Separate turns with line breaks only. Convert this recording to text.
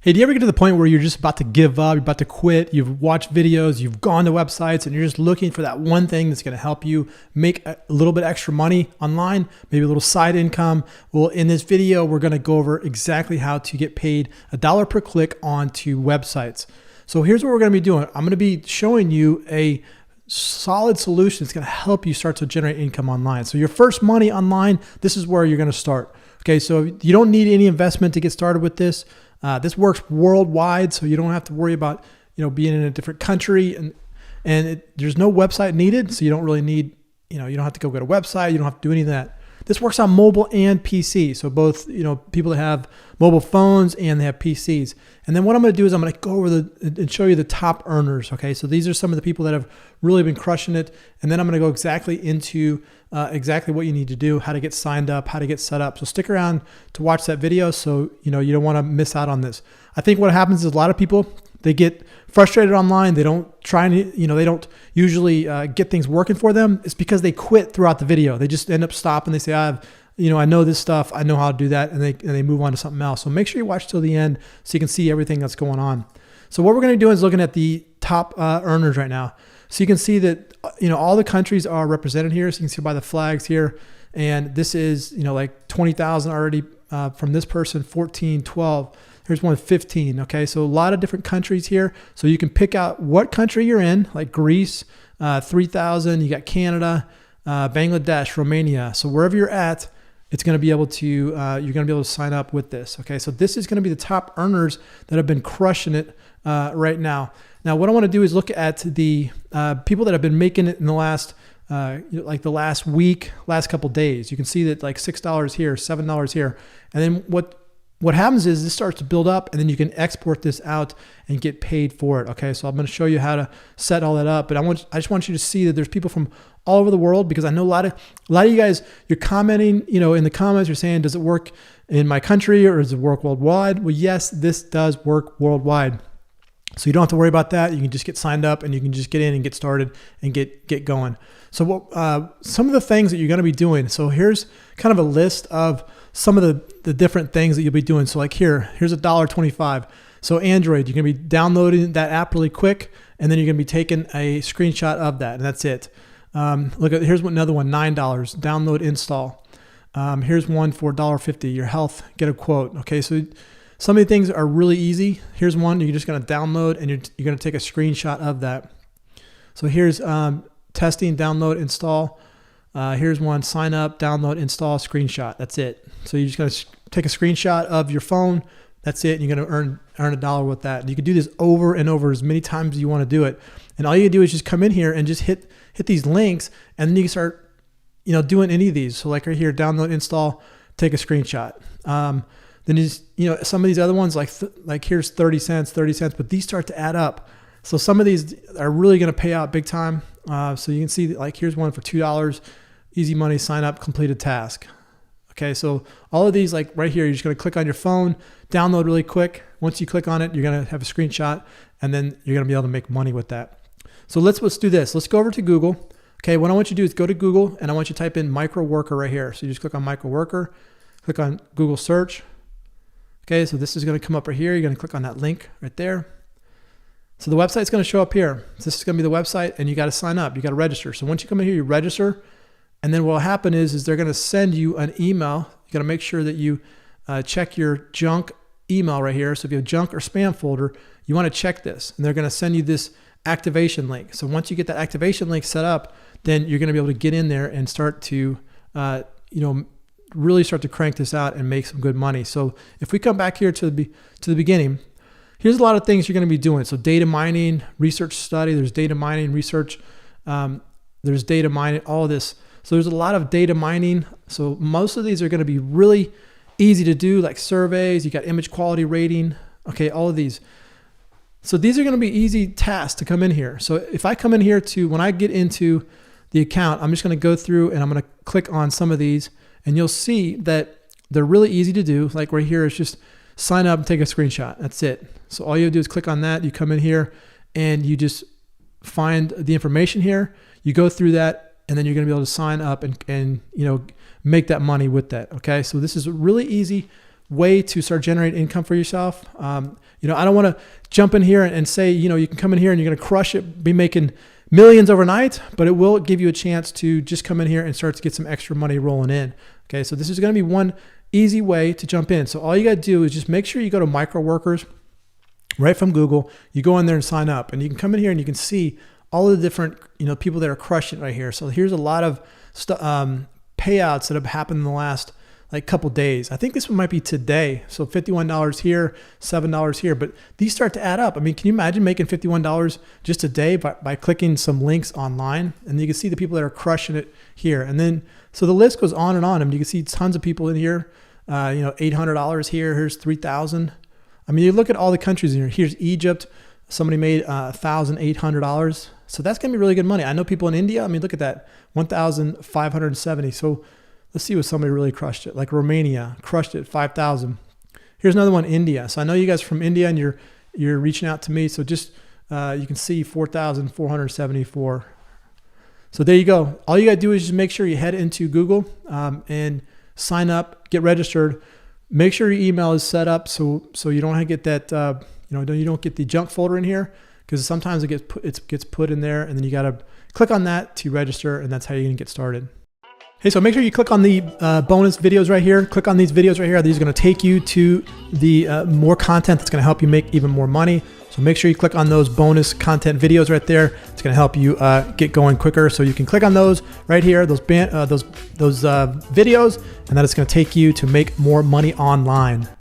Hey, do you ever get to the point where you're just about to give up, you're about to quit, you've watched videos, you've gone to websites, and you're just looking for that one thing that's going to help you make a little bit extra money online, maybe a little side income? Well, in this video, we're going to go over exactly how to get paid $1 per click onto websites. So here's what we're going to be doing. I'm going to be showing you a solid solution that's going to help you start to generate income online. So your first money online, this is where you're going to start. Okay, so you don't need any investment to get started with this. This works worldwide, so you don't have to worry about being in a different country, and there's no website needed, so you don't really need you don't have to go get a website. You don't have to do any of that. This works on mobile and PC, so both people that have mobile phones and they have PCs. And then what I'm going to do is I'm going to go over and show you the top earners. Okay, so these are some of the people that have really been crushing it, and then I'm going to go exactly into exactly what you need to do, how to get signed up, how to get set up. So stick around to watch that video, so you don't want to miss out on this. I think what happens is a lot of people, they get frustrated online. They don't try and they don't usually get things working for them. It's because they quit throughout the video. They just end up stopping. They say, I know this stuff. I know how to do that, and they move on to something else. So make sure you watch till the end so you can see everything that's going on. So what we're going to do is looking at the top earners right now. So you can see that all the countries are represented here. So you can see by the flags here, and this is like 20,000 already from this person, 14, 12. Here's one 15. Okay, so a lot of different countries here. So you can pick out what country you're in, like Greece, 3,000. You got Canada, Bangladesh, Romania. So wherever you're at, it's going to be able to you're going to be able to sign up with this. Okay, so this is going to be the top earners that have been crushing it right now. Now, what I want to do is look at the people that have been making it in the last like the last week, last couple days. You can see that like $6 here, $7 here, and then what happens is this starts to build up, and then you can export this out and get paid for it. Okay, so I'm going to show you how to set all that up, but I just want you to see that there's people from all over the world, because I know a lot of you guys, you're commenting, in the comments, you're saying, does it work in my country or does it work worldwide? Well, yes, this does work worldwide. So you don't have to worry about that. You can just get signed up and you can just get in and get started and get going. So some of the things that you're going to be doing. So here's kind of a list of some of the different things that you'll be doing. So like here's $1.25. So Android, you're going to be downloading that app really quick, and then you're going to be taking a screenshot of that, and that's it. Here's another one, $9, download, install. Here's one for $1.50, your health, get a quote. Okay, so some of the things are really easy. Here's one you're just going to download, and you're going to take a screenshot of that. So here's testing, download, install. Here's one, sign up, download, install, screenshot. That's it. So you're just going to take a screenshot of your phone. That's it. And you're going to earn $1 with that. And you can do this over and over as many times as you want to do it. And all you do is just come in here and just hit these links, and then you can start doing any of these. So like right here, download, install, take a screenshot. Then some of these other ones, like here's 30 cents, but these start to add up. So some of these are really going to pay out big time. So you can see that, like here's one for $2, easy money, sign up, complete a task. Okay, so all of these, like right here, you're just going to click on your phone, download really quick. Once you click on it, you're going to have a screenshot, and then you're going to be able to make money with that. So let's do this. Let's go over to Google. Okay, what I want you to do is go to Google, and I want you to type in micro worker right here. So you just click on micro worker, click on Google search. Okay, so this is going to come up right here. You're going to click on that link right there. So the website's going to show up here. So this is going to be the website, and you got to sign up. You got to register. So once you come in here, you register, and then what will happen is they're going to send you an email. You got to make sure that you check your junk email right here. So if you have junk or spam folder, you want to check this, and they're going to send you this activation link. So once you get that activation link set up, then you're going to be able to get in there and start to really start to crank this out and make some good money. So if we come back here to the beginning, here's a lot of things you're going to be doing. So data mining, research study, there's data mining, research, there's data mining, all of this. So there's a lot of data mining. So most of these are going to be really easy to do, like surveys, you got image quality rating, okay, all of these. So these are going to be easy tasks to come in here. So if I come in here when I get into the account, I'm just going to go through and I'm going to click on some of these, and you'll see that they're really easy to do. Like right here, it's just sign up and take a screenshot. That's it. So all you do is click on that. You come in here and you just find the information here. You go through that, and then you're going to be able to sign up and make that money with that. Okay. So this is really easy way to start generating income for yourself. You know, I don't want to jump in here and say, you know, you can come in here and you're going to crush it, be making millions overnight, but it will give you a chance to just come in here and start to get some extra money rolling in. Okay, so this is going to be one easy way to jump in. So all you got to do is just make sure you go to MicroWorkers right from Google. You go in there and sign up, and you can come in here and you can see all of the different, you know, people that are crushing it right here. So here's a lot of payouts that have happened in the last like couple days. I think this one might be today. So $51 here, $7 here, but these start to add up. I mean, can you imagine making $51 just a day by clicking some links online? And you can see the people that are crushing it here. And then, so the list goes on and on. I mean, you can see tons of people in here, you know, $800 here, here's 3,000. I mean, you look at all the countries in here. Here's Egypt. Somebody made $1,800. So that's gonna be really good money. I know people in India, I mean, look at that, 1,570. So let's see what somebody really crushed it. Like Romania crushed it, 5,000. Here's another one, India. So I know you guys from India and you're reaching out to me. So just, you can see 4,474. So there you go. All you gotta do is just make sure you head into Google and sign up, get registered. Make sure your email is set up so you don't get that, you know, you don't get the junk folder in here, because sometimes it gets put in there, and then you gotta click on that to register, and that's how you're gonna get started. Hey, so make sure you click on the bonus videos right here. Click on these videos right here. These are gonna take you to the more content that's gonna help you make even more money. So make sure you click on those bonus content videos right there. It's gonna help you get going quicker. So you can click on those right here, those videos, and then it's gonna take you to make more money online.